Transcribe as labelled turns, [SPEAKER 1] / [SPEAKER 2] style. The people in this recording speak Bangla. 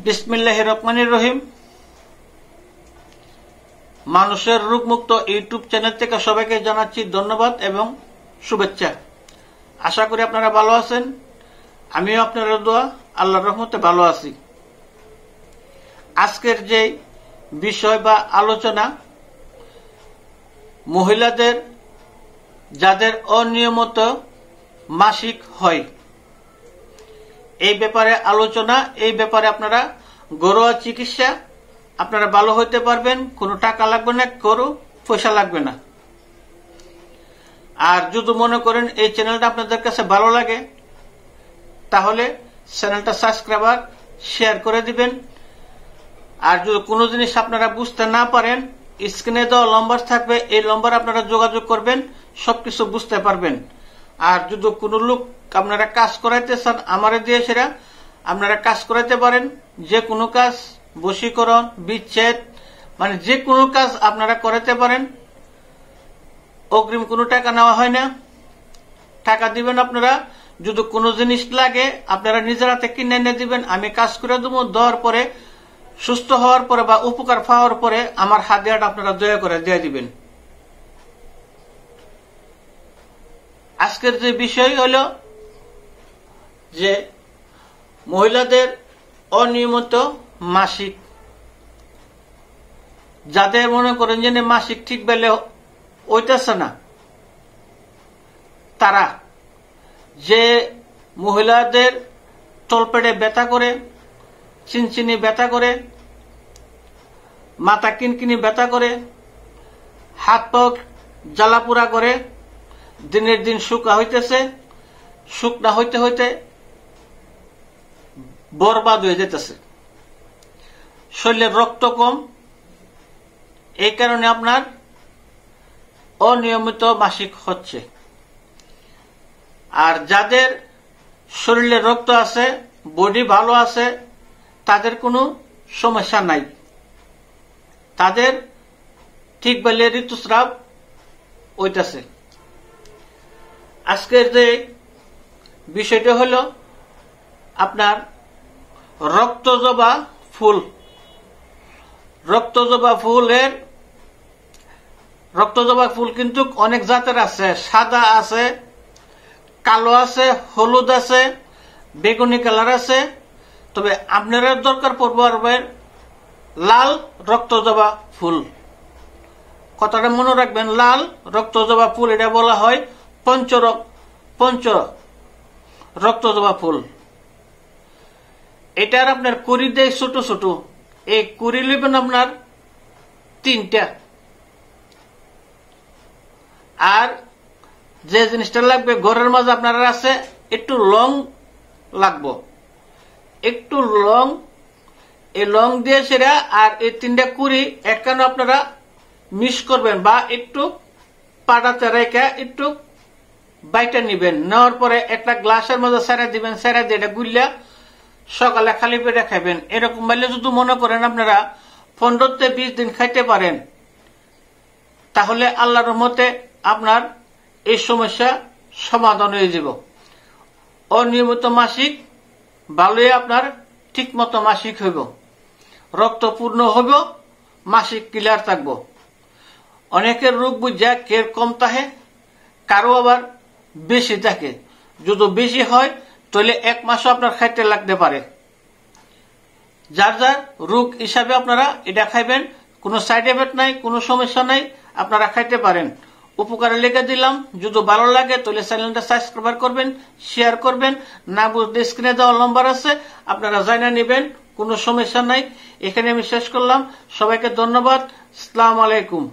[SPEAKER 1] বিসমিল্লাহির রহমানির রহিম। মানুষের রোগমুক্ত ইউটিউব চ্যানেল থেকে সবাইকে জানাচ্ছি ধন্যবাদ এবং শুভেচ্ছা। আশা করি আপনারা ভালো আছেন। আমিও আপনার দোয়া আল্লাহর রহমতে ভালো আছি। আজকের যে বিষয় বা আলোচনা, মহিলাদের যাদের অনিয়মিত মাসিক হয় এই ব্যাপারে আলোচনা। এই ব্যাপারে আপনারা ঘরোয়া চিকিৎসা আপনারা ভালো হইতে পারবেন। কোনো টাকা লাগবে না, কোনো পয়সা লাগবে না। আর যদি মনে করেন এই চ্যানেলটা আপনাদের কাছে ভালো লাগে তাহলে চ্যানেলটা সাবস্ক্রাইব আর শেয়ার করে দিবেন। আর যদি কোনো জিনিস আপনারা বুঝতে না পারেন, স্ক্রিনে দেওয়া নম্বর থাকবে, এই নম্বর আপনারা যোগাযোগ করবেন, সবকিছু বুঝতে পারবেন। আর যদি কোনো লোক আপনারা কাজ করাইতে চান আমারে দিয়ে সেটা আপনারা কাজ করাইতে পারেন। যে কোনো কাজ, বশীকরণ, বিচ্ছেদ, মানে যে কোনো কাজ আপনারা করাইতে পারেন। অগ্রিম কোনো টাকা নেওয়া হয় না, টাকা দিবেন আপনারা। যদি কোনো জিনিস লাগে আপনারা নিজের হাতে কিনে এনে দিবেন, আমি কাজ করে দেবো। দেওয়ার পরে সুস্থ হওয়ার পরে বা উপকার পাওয়ার পরে আমার হাতিয়াটা আপনারা দয়া করে দিয়ে দিবেন। আজকের যে বিষয় হল যে মহিলাদের অনিয়মিত মাসিক, যাদের মনে করেন যে মাসিক ঠিক বেলে হইতেছে না, তারা, যে মহিলাদের তলপেটে ব্যথা করে, চিনচিনি ব্যথা করে, মাথা কিনকিনি ব্যথা করে, হাত পা জ্বালাপুরা করে, দিনের দিন শুকা হইতেছে, শুকনা হইতে হইতে বরবাদ হয়ে যেতেছে, শরীরের রক্ত কম, এই কারণে আপনার অনিয়মিত মাসিক হচ্ছে। আর যাদের শরীরে রক্ত আছে, বডি ভালো আছে, তাদের কোনো সমস্যা নাই, তাদের ঠিক বেলে ঋতুস্রাব হইতেছে। আজকের যে বিষয়টা হল আপনার রক্তজবা ফুল। রক্তজবা ফুল কিন্তু অনেক জাতের আছে, সাদা আছে, কালো আছে, হলুদ আছে, বেগুনি কালার আছে। তবে আপনারা দরকার পড়বে লাল রক্তজবা ফুল। কথাটা মনে রাখবেন, লাল রক্তজবা ফুল, এটা বলা হয় পঞ্চ রক্তজবা ফুল। এটার আপনার কুড়ি দেয় ছোট ছোট, এই কুড়ি নেবেন আপনার 3টা। আর যে জিনিসটা লাগবে ঘরের মাঝে আপনার আছে একটু লং লাগবো, একটু লং, এই লং দিয়ে সেটা। আর এই 3টা কুড়ি একখানে আপনারা মিক্স করবেন বা একটু পাটাতে রেখে একটু বাইটা নিবেন। নেওয়ার পরে একটা গ্লাসের মধ্যে সেরা দিবেন, সেরা দিয়ে এটা গুললা সকালে খালি পেটে খাইবেন। এরকম বললে যদি মনে করেন আপনারা 15-20 দিন খাইতে পারেন, তাহলে আল্লাহর রহমতে আপনার এই সমস্যা সমাধান হয়ে যাব। অনিয়মিত মাসিক ভালোই আপনার ঠিক মতো মাসিক হইব, রক্ত পূর্ণ হইব, মাসিক ক্লিয়ার থাকব। অনেকের রোগ বুঝা কের কম থাকে, কারো আবার বেশি থাকে। যদি বেশি হয় তাহলে 1 মাসও আপনার খাইতে লাগতে পারে। যার যার রোগ হিসাবে আপনারা এটা খাইবেন, কোনো সাইড এফেক্ট নাই, কোনো সমস্যা নাই, আপনারা খাইতে পারেন। উপকারে লেগে দিলাম। যদি ভালো লাগে তাহলে চ্যানেলটা সাবস্ক্রাইব করবেন, শেয়ার করবেন। না বুঝতে স্ক্রিনে দেওয়া নম্বর আছে, আপনারা জানা নেবেন, কোনো সমস্যা নাই। এখানে আমি শেষ করলাম। সবাইকে ধন্যবাদ। আসসালামু আলাইকুম।